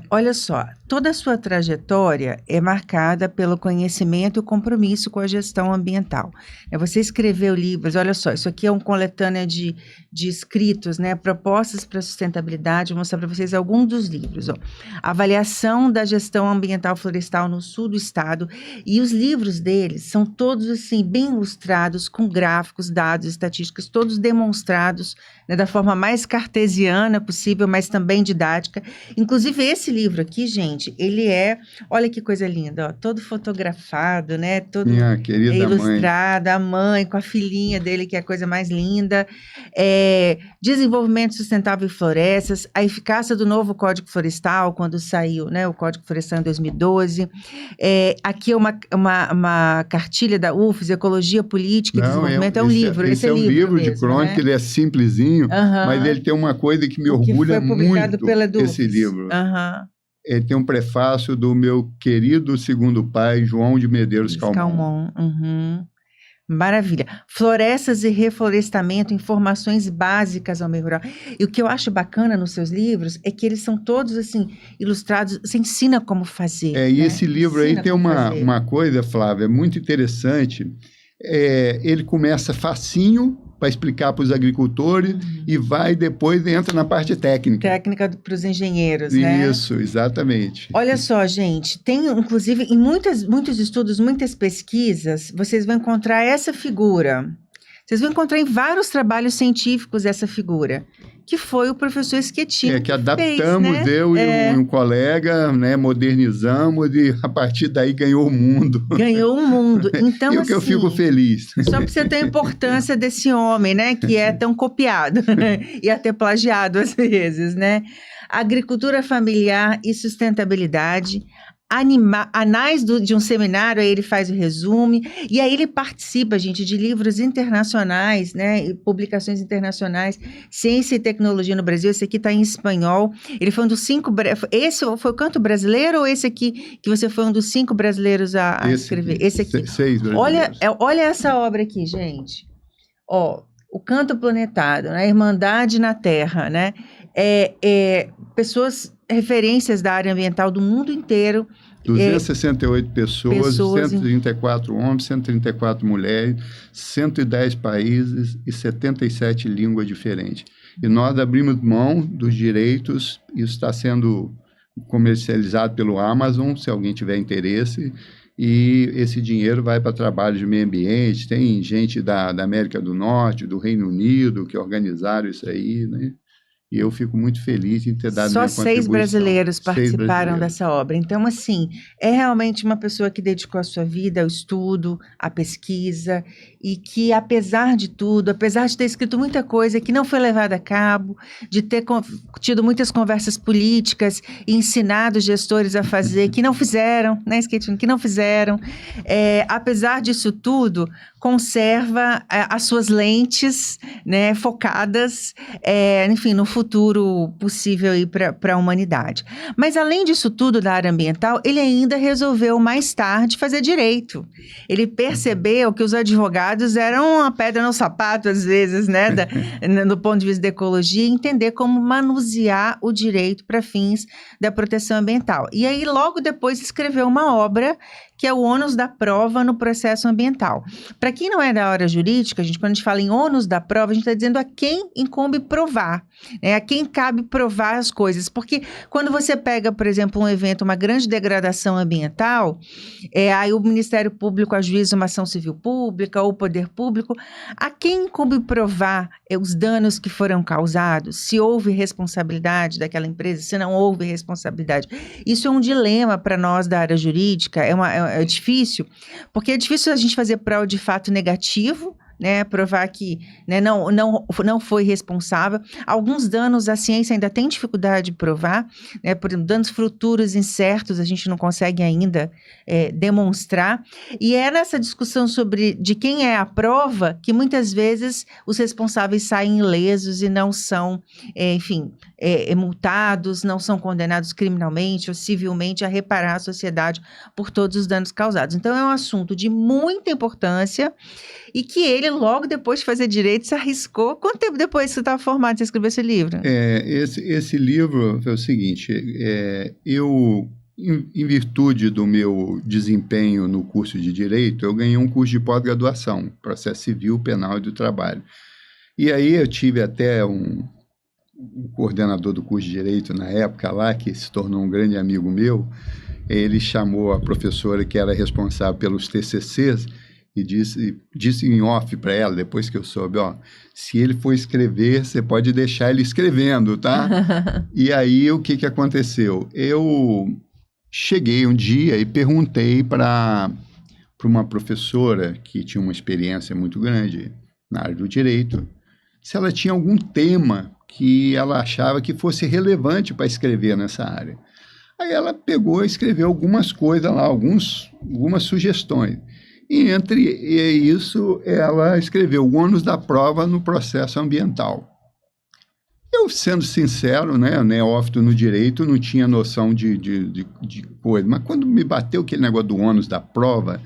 Olha só, toda a sua trajetória é marcada pelo conhecimento e o compromisso com a gestão ambiental. Você escreveu livros, olha só, isso aqui é uma coletânea de escritos, né? Propostas para sustentabilidade. Vou mostrar para vocês alguns dos livros. Avaliação da gestão ambiental florestal no sul do estado. E os livros deles são todos assim, bem ilustrados, com gráficos, dados, estatísticas, todos demonstrados, né, da forma mais cartesiana possível, mas também didática. Inclusive, esse livro aqui, gente, gente, olha que coisa linda, ó, todo fotografado, né? Todo Minha querida ilustrado, a mãe com a filhinha dele, que é a coisa mais linda. Desenvolvimento sustentável em florestas, a eficácia do novo Código Florestal, quando saiu, né, o Código Florestal em 2012. Aqui é uma cartilha da UFES, Ecologia, Política e Desenvolvimento. É um livro. Esse é um livro de crônica, né? Ele é simplesinho, mas ele tem uma coisa que me orgulha muito, esse livro. Ele tem um prefácio do meu querido segundo pai, João de Medeiros Calmon. Maravilha. Florestas e reflorestamento, informações básicas ao meio rural. E o que eu acho bacana nos seus livros é que eles são todos, assim, ilustrados, você ensina como fazer. E esse livro aí tem uma coisa, Flávia, muito interessante. Ele começa facinho para explicar para os agricultores e depois entra na parte técnica. Técnica para os engenheiros, né? Isso, exatamente. Olha só, gente, tem inclusive em muitos estudos, muitas pesquisas, vocês vão encontrar essa figura. Vocês vão encontrar em vários trabalhos científicos essa figura, que foi o professor Schettino. Que adaptamos, fez, né? Eu e um colega, né, modernizamos e a partir daí ganhou o mundo. Ganhou o mundo. Então, e o que eu fico feliz. Só para você ter a importância desse homem, né, que é tão copiado e até plagiado às vezes, né? Agricultura familiar e sustentabilidade. Anais de um seminário, aí ele faz o resumo, e aí ele participa, gente, de livros internacionais, né, e publicações internacionais, Ciência e Tecnologia no Brasil. Esse aqui está em espanhol. Ele foi um dos 5... Esse foi o Canto Brasileiro ou esse aqui que você foi um dos 5 brasileiros a escrever? Esse aqui. 6 brasileiros. Olha essa obra aqui, gente. Ó, o Canto Planetário, né, Irmandade na Terra, né? Pessoas, referências da área ambiental do mundo inteiro. 268 pessoas 134 homens, 134 mulheres, 110 países e 77 línguas diferentes. E nós abrimos mão dos direitos, isso está sendo comercializado pelo Amazon, se alguém tiver interesse, e esse dinheiro vai para trabalho de meio ambiente. Tem gente da América do Norte, do Reino Unido, que organizaram isso aí, né? E eu fico muito feliz em ter dado minha contribuição. Só 6 brasileiros participaram dessa obra. Então, assim, é realmente uma pessoa que dedicou a sua vida ao estudo, à pesquisa, e que, apesar de tudo, apesar de ter escrito muita coisa que não foi levada a cabo, de ter tido muitas conversas políticas e ensinado gestores a fazer, que não fizeram, né, Schettino, que não fizeram, apesar disso tudo, conserva as suas lentes, né, focadas, enfim, no futuro possível para a humanidade. Mas, além disso tudo da área ambiental, ele ainda resolveu mais tarde fazer direito. Ele percebeu que os advogados eram uma pedra no sapato, às vezes, né, do ponto de vista da ecologia, e entender como manusear o direito para fins da proteção ambiental. E aí, logo depois, escreveu uma obra que é o ônus da prova no processo ambiental. Para quem não é da área jurídica, quando a gente fala em ônus da prova, a gente está dizendo a quem incumbe provar, né? A quem cabe provar as coisas. Porque quando você pega, por exemplo, um evento, uma grande degradação ambiental, aí o Ministério Público ajuiza uma ação civil pública ou o poder público, a quem incumbe provar os danos que foram causados, se houve responsabilidade daquela empresa, se não houve responsabilidade. Isso é um dilema para nós da área jurídica, é difícil, porque é difícil a gente fazer prova de fato negativo, né, provar que, né, não foi responsável. Alguns danos a ciência ainda tem dificuldade de provar, né, por exemplo, danos futuros incertos a gente não consegue ainda demonstrar, e é nessa discussão de quem é a prova que muitas vezes os responsáveis saem ilesos e não são, enfim, multados, não são condenados criminalmente ou civilmente a reparar a sociedade por todos os danos causados. Então é um assunto de muita importância e que ele, logo depois de fazer direito, se arriscou. Quanto tempo depois que você estava formado, você escreveu esse livro? Esse livro é o seguinte, eu, em virtude do meu desempenho no curso de Direito, eu ganhei um curso de pós-graduação, Processo Civil, Penal e do Trabalho. E aí eu tive até um coordenador do curso de Direito na época lá, que se tornou um grande amigo meu. Ele chamou a professora que era responsável pelos TCCs e disse em off para ela, depois que eu soube, se ele for escrever, você pode deixar ele escrevendo, tá? E aí, o que aconteceu? Eu cheguei um dia e perguntei para uma professora que tinha uma experiência muito grande na área do direito, se ela tinha algum tema que ela achava que fosse relevante para escrever nessa área. Aí ela pegou e escreveu algumas coisas lá, algumas sugestões. E entre isso, ela escreveu o ônus da prova no processo ambiental. Eu, sendo sincero, né, neófito no direito, não tinha noção de coisa. Mas quando me bateu aquele negócio do ônus da prova,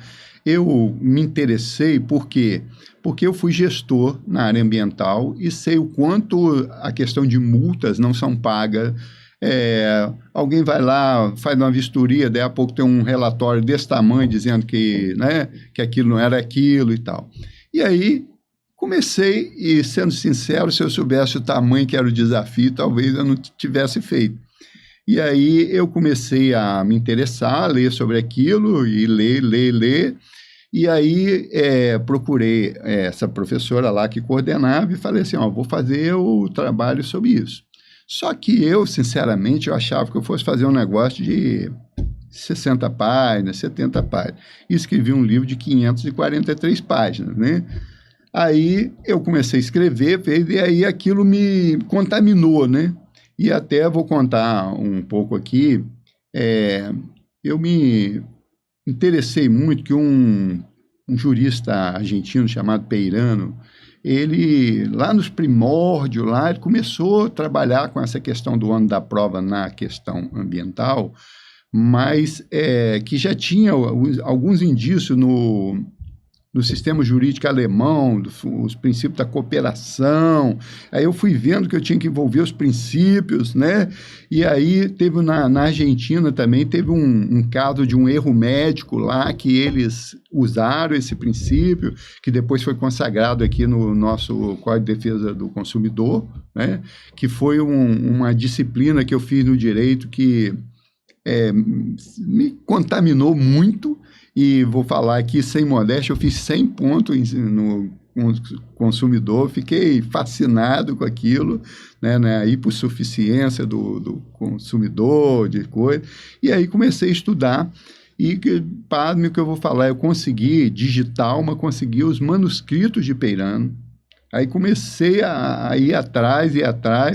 eu me interessei, por quê? Porque eu fui gestor na área ambiental e sei o quanto a questão de multas não são pagas. Alguém vai lá, faz uma vistoria, daí a pouco tem um relatório desse tamanho dizendo que, né, que aquilo não era aquilo e tal. E aí comecei, e sendo sincero, se eu soubesse o tamanho que era o desafio, talvez eu não tivesse feito. E aí eu comecei a me interessar, a ler sobre aquilo, e ler. E aí procurei essa professora lá que coordenava e falei assim, vou fazer o trabalho sobre isso. Só que eu, sinceramente, eu achava que eu fosse fazer um negócio de 60 páginas, 70 páginas. E escrevi um livro de 543 páginas, né? Aí eu comecei a escrever, e aí aquilo me contaminou, né? E até vou contar um pouco aqui, eu me interessei muito que um jurista argentino chamado Peirano, ele, lá nos primórdios, lá, ele começou a trabalhar com essa questão do ônus da prova na questão ambiental, mas que já tinha alguns indícios no sistema jurídico alemão, os princípios da cooperação. Aí eu fui vendo que eu tinha que envolver os princípios, né? E aí teve na Argentina também, teve um caso de um erro médico lá, que eles usaram esse princípio, que depois foi consagrado aqui no nosso Código de Defesa do Consumidor, né? Que foi uma disciplina que eu fiz no direito que me contaminou muito. E vou falar aqui, sem modéstia, eu fiz 100 pontos no consumidor, fiquei fascinado com aquilo, né, a hipossuficiência do consumidor, de coisa, e aí comecei a estudar, e pasme o que eu vou falar, eu consegui consegui os manuscritos de Peirano. Aí comecei a ir atrás.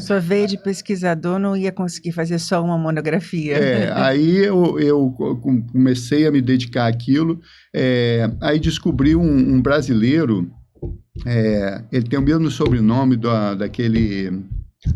Sua veia de pesquisador não ia conseguir fazer só uma monografia. Aí eu comecei a me dedicar àquilo. Aí descobri um brasileiro, ele tem o mesmo sobrenome daquele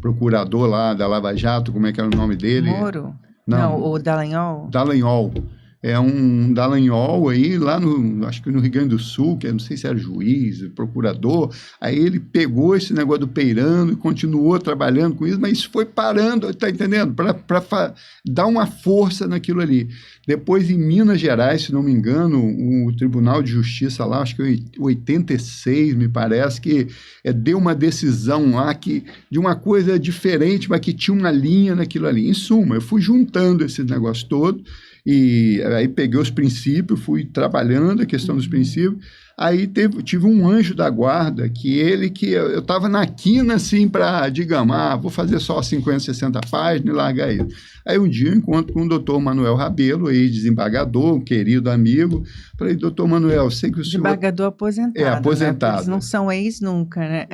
procurador lá da Lava Jato, como é que era o nome dele? Moro? Não, o Dallagnol. Dallagnol. É um Dallagnol aí, lá acho que no Rio Grande do Sul, que eu não sei se era juiz, procurador, aí ele pegou esse negócio do Peirano e continuou trabalhando com isso, mas isso foi parando, tá entendendo? Para dar uma força naquilo ali. Depois, em Minas Gerais, se não me engano, o Tribunal de Justiça lá, acho que em 86, me parece, que deu uma decisão lá de uma coisa diferente, mas que tinha uma linha naquilo ali. Em suma, eu fui juntando esse negócio todo, e aí peguei os princípios, fui trabalhando a questão dos princípios. Aí tive um anjo da guarda, que eu estava na quina, assim, para, digamos, vou fazer só 50, 60 páginas e largar isso. Aí um dia eu encontro com o doutor Manuel Rabelo, desembargador, um querido amigo. Falei, doutor Manuel, sei que o senhor... Desembargador aposentado. Aposentado. Né? Eles não são ex nunca, né?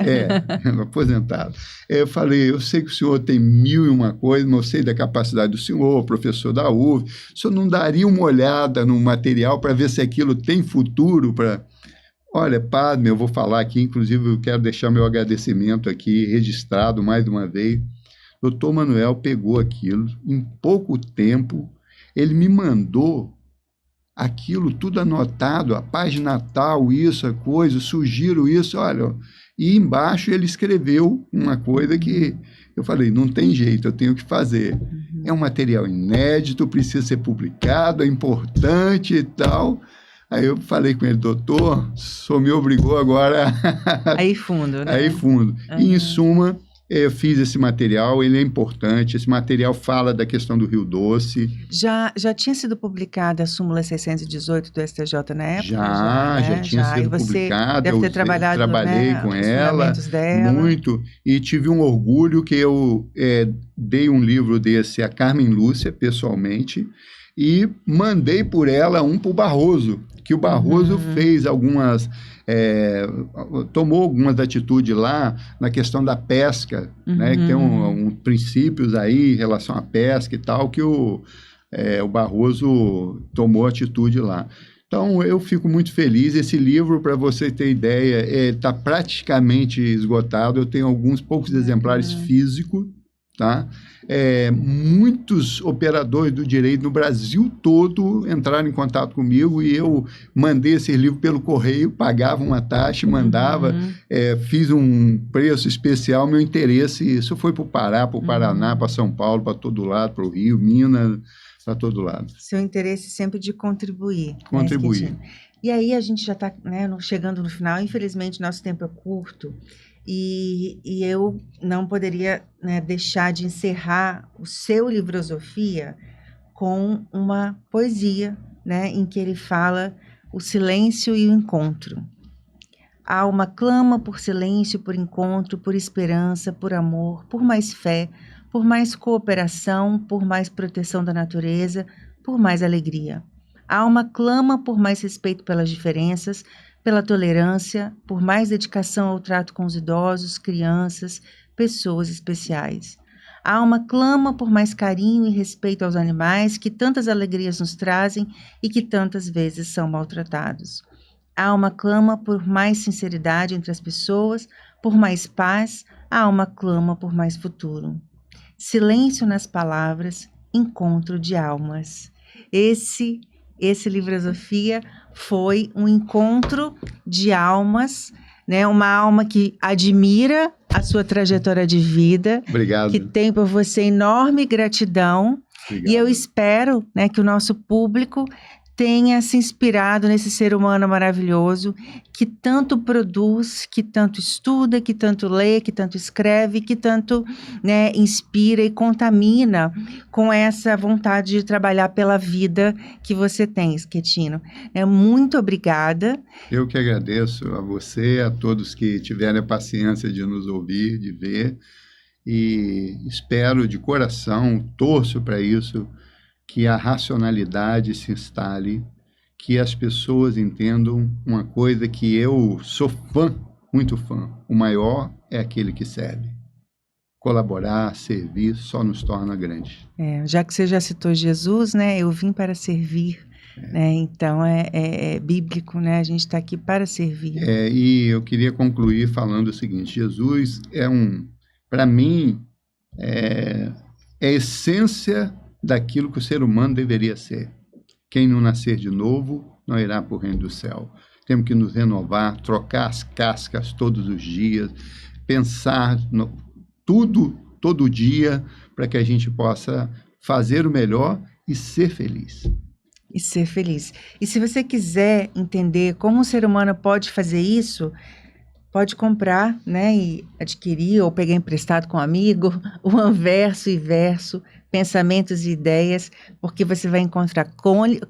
Aposentado. Eu falei, eu sei que o senhor tem 1001 coisas, mas eu sei da capacidade do senhor, professor da UF. O senhor não daria uma olhada no material para ver se aquilo tem futuro para... Olha, padre, eu vou falar aqui, inclusive eu quero deixar meu agradecimento aqui registrado mais uma vez. Doutor Manuel pegou aquilo, em pouco tempo, ele me mandou aquilo tudo anotado, a página tal, isso, a coisa, sugiro isso, olha, e embaixo ele escreveu uma coisa que eu falei, não tem jeito, eu tenho que fazer. É um material inédito, precisa ser publicado, é importante e tal... Aí eu falei com ele, doutor, o senhor me obrigou agora a ir fundo, né? A ir fundo. E, em suma, eu fiz esse material, ele é importante, esse material fala da questão do Rio Doce. Já tinha sido publicada a súmula 618 do STJ na época? Já tinha sido publicada. Deve ter trabalhado, trabalhei com ela muito, e tive um orgulho que eu dei um livro desse a Carmen Lúcia, pessoalmente, e mandei por ela um para o Barroso, que o Barroso fez algumas, tomou algumas atitudes lá na questão da pesca, né, que tem princípios aí em relação à pesca e tal, que o Barroso tomou atitude lá. Então, eu fico muito feliz. Esse livro, para você ter ideia, está praticamente esgotado. Eu tenho alguns poucos exemplares físicos, tá? Muitos operadores do direito no Brasil todo entraram em contato comigo e eu mandei esse livro pelo correio, pagava uma taxa, mandava, fiz um preço especial. Meu interesse, isso foi para o Pará, para o Paraná, para São Paulo, para todo lado, para o Rio, Minas, para todo lado. Seu interesse sempre de contribuir. Contribuir. Né, e aí a gente já está, né, chegando no final. Infelizmente, nosso tempo é curto e eu não poderia, né, deixar de encerrar o seu Livrosofia com uma poesia, né, em que ele fala o silêncio e o encontro. A alma clama por silêncio, por encontro, por esperança, por amor, por mais fé, por mais cooperação, por mais proteção da natureza, por mais alegria. A alma clama por mais respeito pelas diferenças, pela tolerância, por mais dedicação ao trato com os idosos, crianças, pessoas especiais. A alma clama por mais carinho e respeito aos animais que tantas alegrias nos trazem e que tantas vezes são maltratados. A alma clama por mais sinceridade entre as pessoas, por mais paz. A alma clama por mais futuro. Silêncio nas palavras, encontro de almas. Esse Livrosofia foi um encontro de almas, né? Uma alma que admira a sua trajetória de vida. Obrigado. Que tem por você enorme gratidão. Obrigado. E eu espero, né, que o nosso público tenha se inspirado nesse ser humano maravilhoso que tanto produz, que tanto estuda, que tanto lê, que tanto escreve, que tanto, né, inspira e contamina com essa vontade de trabalhar pela vida que você tem, Schettino. Muito obrigada. Eu que agradeço a você, a todos que tiveram a paciência de nos ouvir, de ver, e espero de coração, torço para isso, que a racionalidade se instale, que as pessoas entendam uma coisa que eu sou fã, muito fã. O maior é aquele que serve. Colaborar, servir, só nos torna grande. Já que você já citou Jesus, né? Eu vim para servir. Né? Então, é bíblico, né? A gente está aqui para servir. E eu queria concluir falando o seguinte: Jesus para mim, é a essência daquilo que o ser humano deveria ser. Quem não nascer de novo não irá para o reino do céu. Temos que nos renovar, trocar as cascas todos os dias, pensar tudo, todo dia, para que a gente possa fazer o melhor e ser feliz. E ser feliz. E se você quiser entender como um ser humano pode fazer isso, pode comprar, né, e adquirir ou pegar emprestado com um amigo, o Anverso e Verso, Pensamentos e Ideias, porque você vai encontrar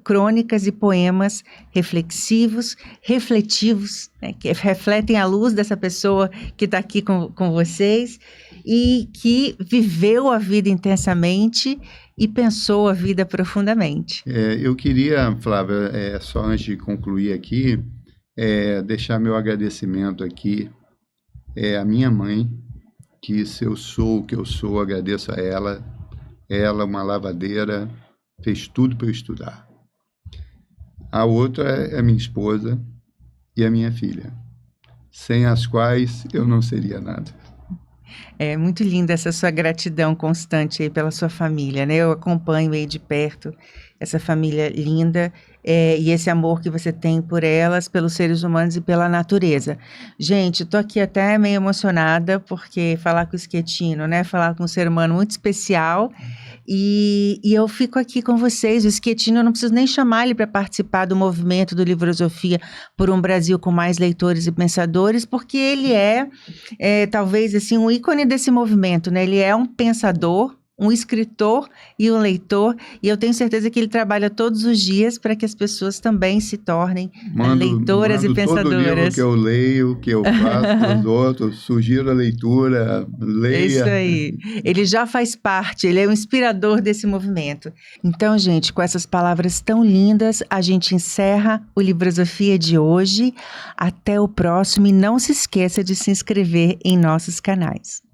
crônicas e poemas reflexivos, refletivos, né, que refletem a luz dessa pessoa que está aqui com vocês e que viveu a vida intensamente e pensou a vida profundamente. Eu queria, Flávia, só antes de concluir aqui, deixar meu agradecimento aqui à minha mãe, que se eu sou o que eu sou, agradeço a ela. Ela, uma lavadeira, fez tudo para eu estudar. A outra é a minha esposa e a minha filha, sem as quais eu não seria nada. É muito linda essa sua gratidão constante aí pela sua família, né? Eu acompanho aí de perto essa família linda e esse amor que você tem por elas, pelos seres humanos e pela natureza. Gente, tô aqui até meio emocionada, porque falar com o Schettino, né? Falar com um ser humano muito especial. E eu fico aqui com vocês. O Schettino, eu não preciso nem chamar ele para participar do movimento do Livrosofia por um Brasil com mais leitores e pensadores, porque ele talvez assim, um ícone desse movimento, né? Ele é um pensador, um escritor e um leitor, e eu tenho certeza que ele trabalha todos os dias para que as pessoas também se tornem leitoras e pensadoras. Todo livro que eu leio, que eu faço para os outros, sugiro a leitura, leia. É isso aí. Ele já faz parte, ele é o inspirador desse movimento. Então, gente, com essas palavras tão lindas, a gente encerra o Librosofia de hoje. Até o próximo e não se esqueça de se inscrever em nossos canais.